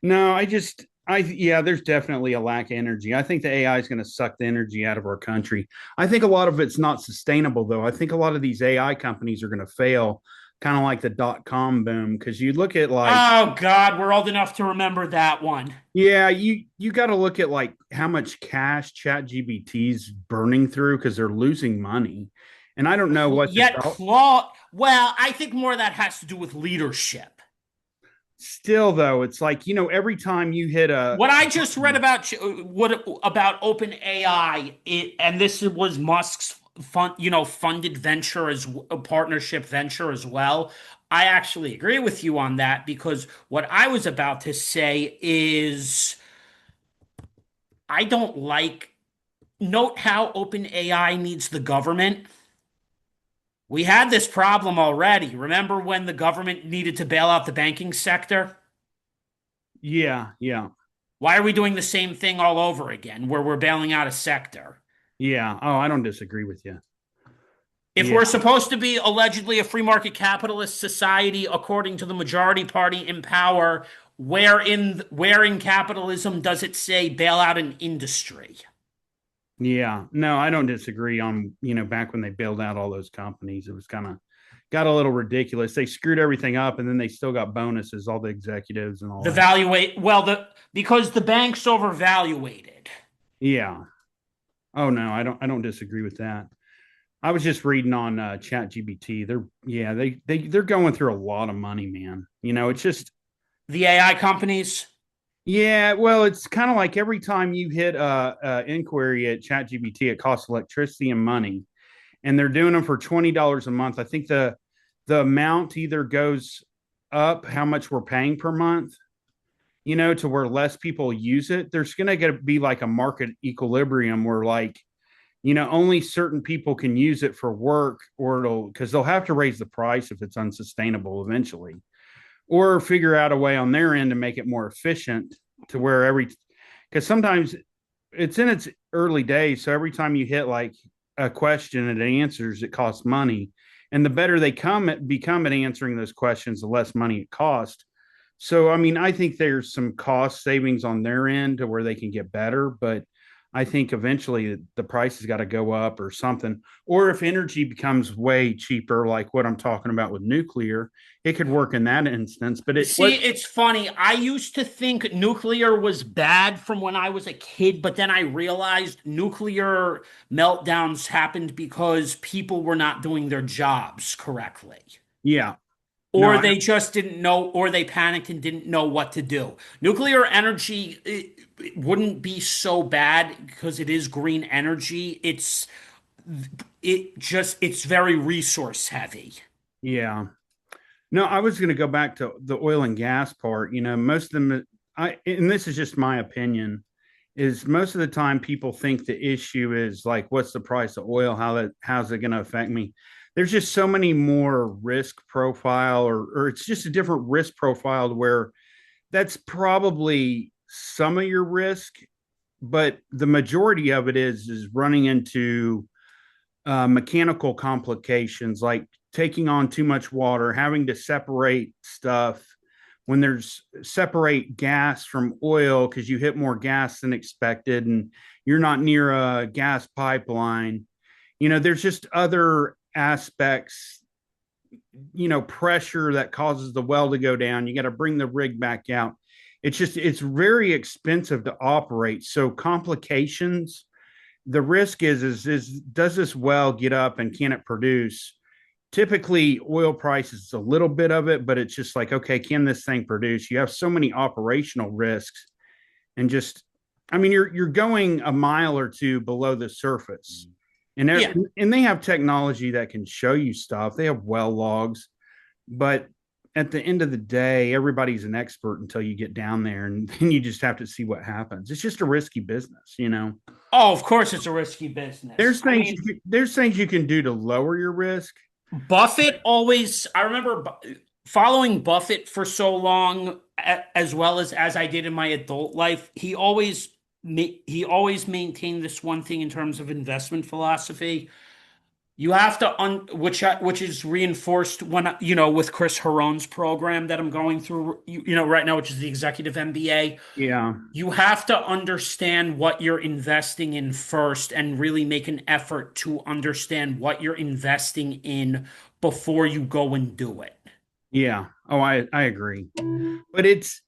No, yeah, there's definitely a lack of energy. I think the AI is going to suck the energy out of our country. I think a lot of it's not sustainable, though. I think a lot of these AI companies are going to fail, kind of like the .com boom. Because you look at like, Oh God, we're old enough to remember that one. yeah, you got to look at like how much cash Chat GBT's burning through because they're losing money, and I don't know what to Yet tell. Claude, well, I think more of that has to do with leadership. Still, though, it's like every time you hit a What I just read about what about Open AI, and this was Musk's funded venture, as a partnership venture as well. I actually agree with you on that, because what I was about to say is, I don't like, note how Open AI needs the government. We had this problem already. Remember when the government needed to bail out the banking sector? yeah, yeah, Why are we doing the same thing all over again, where we're bailing out a sector? yeah. Oh, I don't disagree with you. If Yeah. we're supposed to be allegedly a free market capitalist society, according to the majority party in power, where in capitalism does it say bail out an industry? Yeah, no, I don't disagree on, back when they bailed out all those companies, it was kind of got a little ridiculous. They screwed everything up and then they still got bonuses, all the executives and all The that. valuate well the Because the banks overvaluated. Yeah. Oh no, I don't disagree with that. I was just reading on Chat GBT. They're yeah, they're going through a lot of money, man. It's just The AI companies. Yeah, well, it's kind of like every time you hit a inquiry at ChatGPT, it costs electricity and money, and they're doing them for $20 a month. I think the amount either goes up, how much we're paying per month, to where less people use it. There's going to be like a market equilibrium where like only certain people can use it for work, or it'll because they'll have to raise the price if it's unsustainable eventually, or figure out a way on their end to make it more efficient to where because sometimes it's in its early days. So every time you hit like a question and it answers, it costs money. And the better they become at answering those questions, the less money it costs. So, I mean, I think there's some cost savings on their end to where they can get better, but I think eventually the price has got to go up or something. Or if energy becomes way cheaper, like what I'm talking about with nuclear, it could work in that instance. But See, it's funny. I used to think nuclear was bad from when I was a kid, but then I realized nuclear meltdowns happened because people were not doing their jobs correctly. yeah, no, Or they just didn't know, or they panicked and didn't know what to do. Nuclear energy it wouldn't be so bad because it is green energy. It's very resource heavy. yeah. No, I was going to go back to the oil and gas part. Most of them, and this is just my opinion, is most of the time people think the issue is like, what's the price of oil? How's it going to affect me? There's just so many more risk profile, or it's just a different risk profile where that's probably some of your risk, but the majority of it is running into mechanical complications like taking on too much water, having to separate stuff when there's separate gas from oil because you hit more gas than expected and you're not near a gas pipeline. There's just other aspects, pressure that causes the well to go down. You got to bring the rig back out. It's very expensive to operate. So complications, the risk is does this well get up and can it produce? Typically oil prices is a little bit of it, but it's just like, okay, can this thing produce? You have so many operational risks, and just, I mean, you're going a mile or two below the surface, and Yeah. and they have technology that can show you stuff. They have well logs, but at the end of the day, everybody's an expert until you get down there, and then you just have to see what happens. It's just a risky business. Oh, of course it's a risky business. I mean, There's things you can do to lower your risk. Buffett always, I remember following Buffett for so long, as well as I did in my adult life. He always maintained this one thing in terms of investment philosophy. You have to which is reinforced when with Chris Harone's program that I'm going through right now, which is the executive MBA. Yeah, You have to understand what you're investing in first and really make an effort to understand what you're investing in before you go and do it. yeah. Oh, I agree. But it's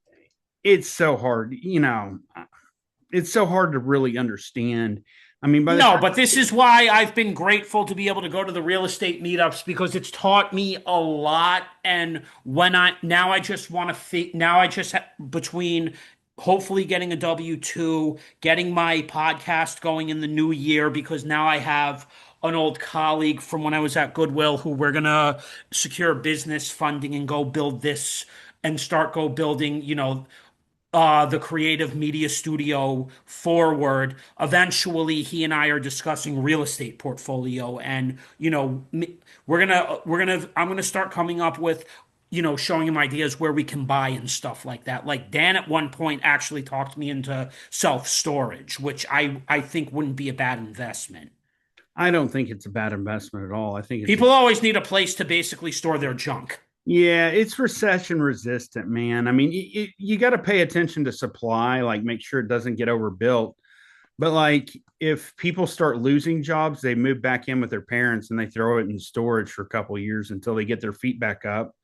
so hard, it's so hard to really understand. I mean, by the No, time, but this is why I've been grateful to be able to go to the real estate meetups because it's taught me a lot. And when I now I just want to now I just between hopefully getting a W-2, getting my podcast going in the new year because now I have an old colleague from when I was at Goodwill who we're gonna secure business funding and go build this and start go building, the creative media studio forward. Eventually, he and I are discussing real estate portfolio, and I'm gonna start coming up with showing him ideas where we can buy and stuff like that. Like Dan at one point actually talked me into self-storage, which I think wouldn't be a bad investment. I don't think it's a bad investment at all. I think it's People always need a place to basically store their junk. yeah, it's recession resistant, man. I mean, you got to pay attention to supply, like make sure it doesn't get overbuilt. But like, if people start losing jobs, they move back in with their parents and they throw it in storage for a couple of years until they get their feet back up.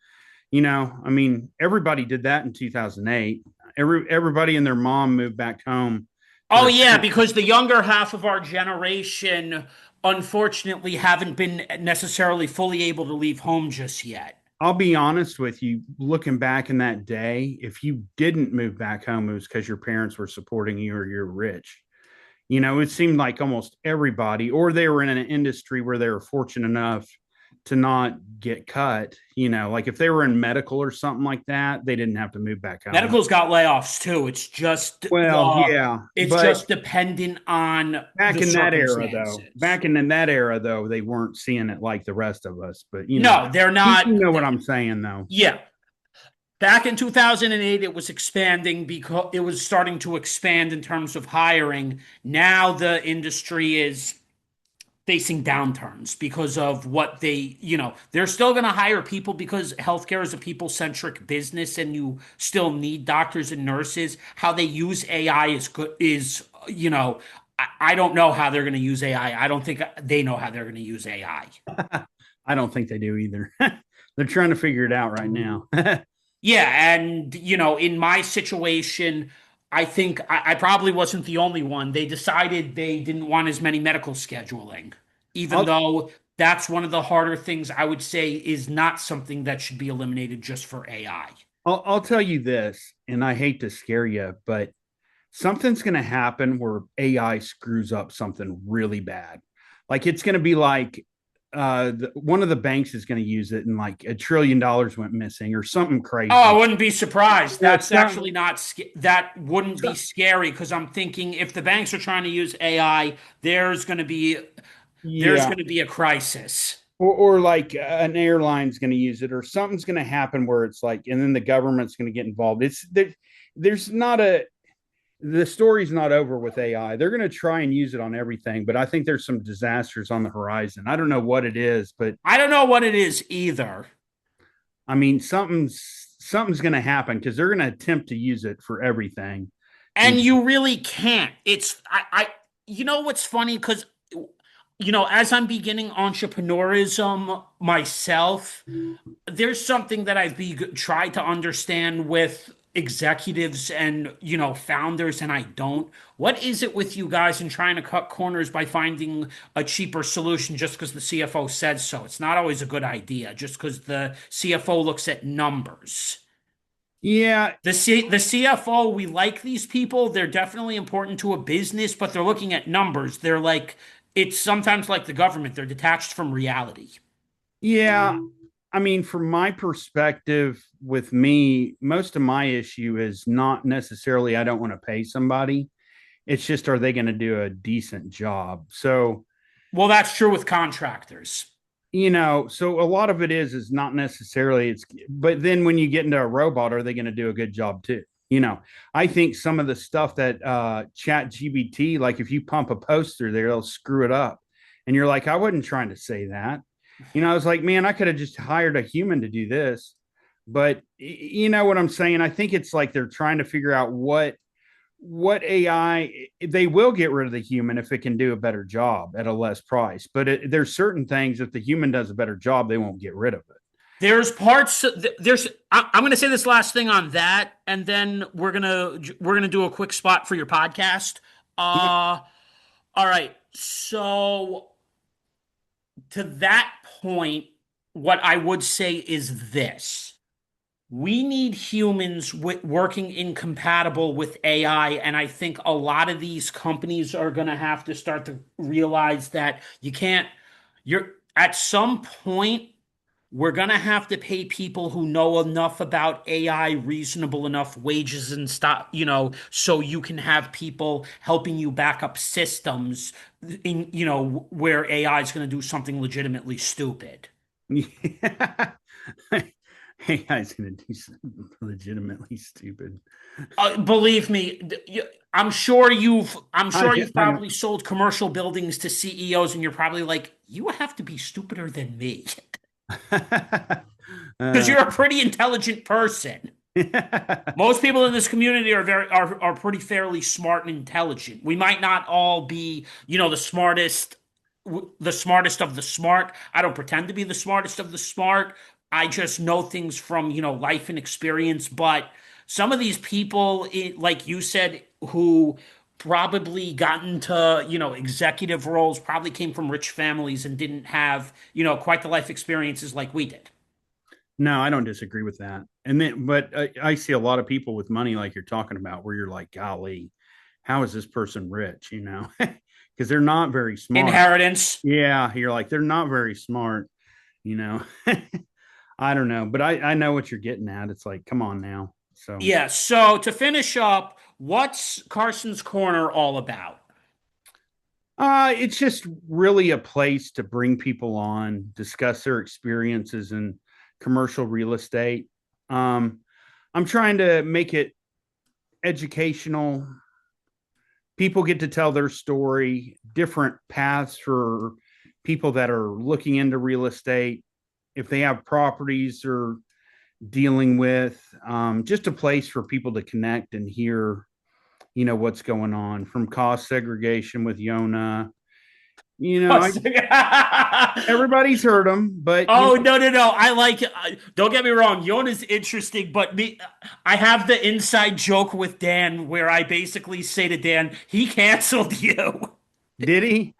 I mean, everybody did that in 2008. Everybody and their mom moved back home to Oh their yeah, parents. because the younger half of our generation unfortunately haven't been necessarily fully able to leave home just yet. I'll be honest with you, looking back in that day, if you didn't move back home, it was because your parents were supporting you or you're rich. It seemed like almost everybody, or they were in an industry where they were fortunate enough to not get cut. Like if they were in medical or something like that, they didn't have to move back home. Medical's got layoffs too. Well, yeah, It's but just dependent on the circumstances. back in that era though, they weren't seeing it like the rest of us. But No, they're you not. know what I'm saying though. Yeah. Back in 2008, it was expanding because it was starting to expand in terms of hiring. Now the industry is facing downturns because of what they're still going to hire people because healthcare is a people-centric business and you still need doctors and nurses. How they use AI is good, I don't know how they're going to use AI. I don't think they know how they're going to use AI. I don't think they do either. They're trying to figure it out right now. Yeah, and in my situation, I think I probably wasn't the only one. They decided they didn't want as many medical scheduling, even I'll, though that's one of the harder things I would say is not something that should be eliminated just for AI. I'll tell you this, and I hate to scare you, but something's going to happen where AI screws up something really bad. Like it's going to be like one of the banks is going to use it, and like $1 trillion went missing or something Oh, I crazy. wouldn't be surprised. That's That's not. actually not that wouldn't be scary because I'm thinking if the banks are trying to use AI, there's Yeah, going to be a crisis. or like an airline's going to use it, or something's going to happen where it's like, and then the government's going to get involved. It's there. There's not a the story's not over with AI. They're going to try and use it on everything, but I think there's some disasters on the horizon. I don't know what it is, but I don't know what it is either. I mean, something's going to happen because they're going to attempt to use it for everything. And And you really can't. You know what's funny? Because, as I'm beginning entrepreneurism myself, there's something that tried to understand with executives and, founders, and I don't. What is it with you guys in trying to cut corners by finding a cheaper solution just because the CFO said so? It's not always a good idea just because the CFO looks at numbers. yeah, The CFO, we like these people. They're definitely important to a business, but they're looking at numbers. It's sometimes like the government. They're detached from reality. yeah. I mean, from my perspective, with me, most of my issue is not necessarily I don't want to pay somebody. It's just, are they going to do a decent job? So, Well, that's true with contractors. so a lot of it is not necessarily but then when you get into a robot, are they going to do a good job too? I think some of the stuff that chat GBT, like if you pump a post through there, they'll screw it up. And you're like, I wasn't trying to say that. I was like, man, I could have just hired a human to do this. But you know what I'm saying? I think it's like they're trying to figure out what AI, they will get rid of the human if it can do a better job at a less price. But there's certain things, if the human does a better job, they won't get rid of it. There's parts. I'm going to say this last thing on that, and then we're gonna do a quick spot for your podcast. Yeah. All right. So to that point, what I would say is this. We need humans working incompatible with AI, and I think a lot of these companies are going to have to start to realize that you can't. You're at some point we're going to have to pay people who know enough about AI reasonable enough wages and stuff, so you can have people helping you back up systems where AI is going to do something legitimately stupid. Yeah. Hey, guy's gonna do something legitimately stupid. Believe me, I'm I, sure you've I probably sold commercial buildings to CEOs and you're probably like, you have to be stupider than me because uh, you're a pretty intelligent person. Most people in this community are pretty fairly smart and intelligent. We might not all be, the smartest of the smart. I don't pretend to be the smartest of the smart. I just know things from, life and experience. But some of these people, like you said, who probably got into, executive roles, probably came from rich families and didn't have, quite the life experiences like we did. No, I don't disagree with that. And then, but I see a lot of people with money like you're talking about, where you're like, golly, how is this person rich? You know, because they're not very smart. Inheritance. Yeah, you're like, they're not very smart. You know, I don't know, but I know what you're getting at. It's like, come on now. So, Yeah. So to finish up, what's Carson's Corner all about? it's just really a place to bring people on, discuss their experiences in commercial real estate. Um, I'm trying to make it educational. People get to tell their story, different paths for people that are looking into real estate, if they have properties they're dealing with, just a place for people to connect and hear, what's going on from cost segregation with Yona. Everybody's heard them, but Oh, no, no, no. I like don't get me wrong, Yona's interesting, but I have the inside joke with Dan where I basically say to Dan, he canceled you did he?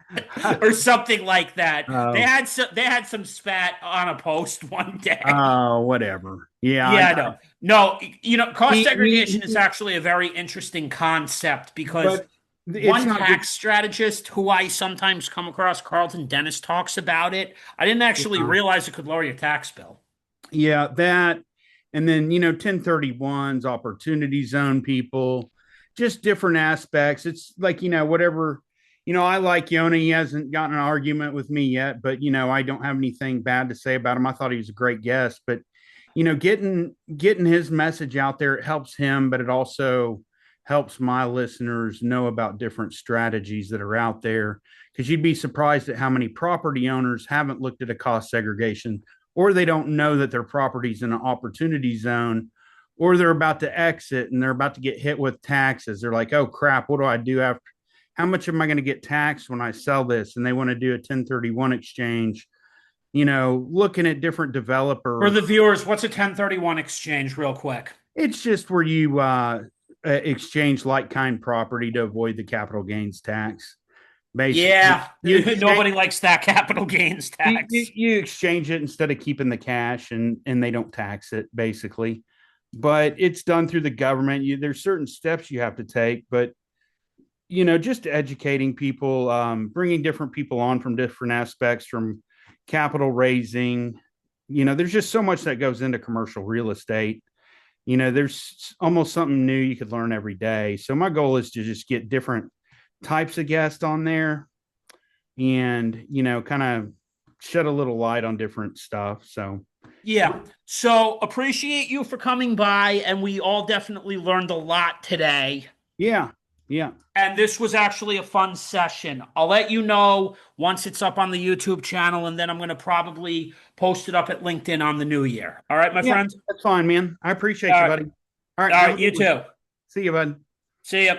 or something like that. uh, They had some spat on a post one day. Whatever. Yeah, Yeah, I know. No, cost segregation is he, actually a very interesting concept because but it's one not just tax strategist who I sometimes come across, Carlton Dennis, talks about it. I didn't actually realize it could lower your tax bill. yeah, that, and then 1031s, opportunity zone people, just different aspects. It's like, whatever, I like Yona. He hasn't gotten an argument with me yet, but I don't have anything bad to say about him. I thought he was a great guest, but getting his message out there, it helps him, but it also helps my listeners know about different strategies that are out there, because you'd be surprised at how many property owners haven't looked at a cost segregation, or they don't know that their property's in an opportunity zone, or they're about to exit and they're about to get hit with taxes. They're like, oh crap, what do I do after? How much am I going to get taxed when I sell this? And they want to do a 1031 exchange, looking at different For developers. the viewers, what's a 1031 exchange, real quick? It's just where you exchange like kind property to avoid the capital gains tax. Basically, Yeah, you exchange nobody likes that capital gains tax. you exchange it instead of keeping the cash, and they don't tax it basically. But it's done through the government. There's certain steps you have to take, but just educating people, bringing different people on from different aspects, from capital raising. There's just so much that goes into commercial real estate. There's almost something new you could learn every day. So my goal is to just get different types of guests on there, and kind of shed a little light on different stuff. So Yeah. So appreciate you for coming by, and we all definitely learned a lot today. yeah, yeah, And this was actually a fun session. I'll let you know once it's up on the YouTube channel, and then I'm going to probably post it up at LinkedIn on the new year. All right, my yeah. friend? That's fine, man. I appreciate All you, right. buddy. All right, All have a right. good You one. too. See you, bud. See ya.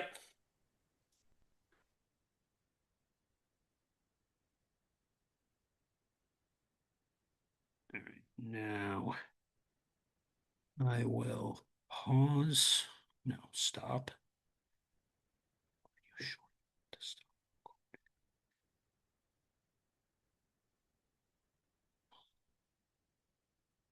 All right. Now I will pause. No, stop.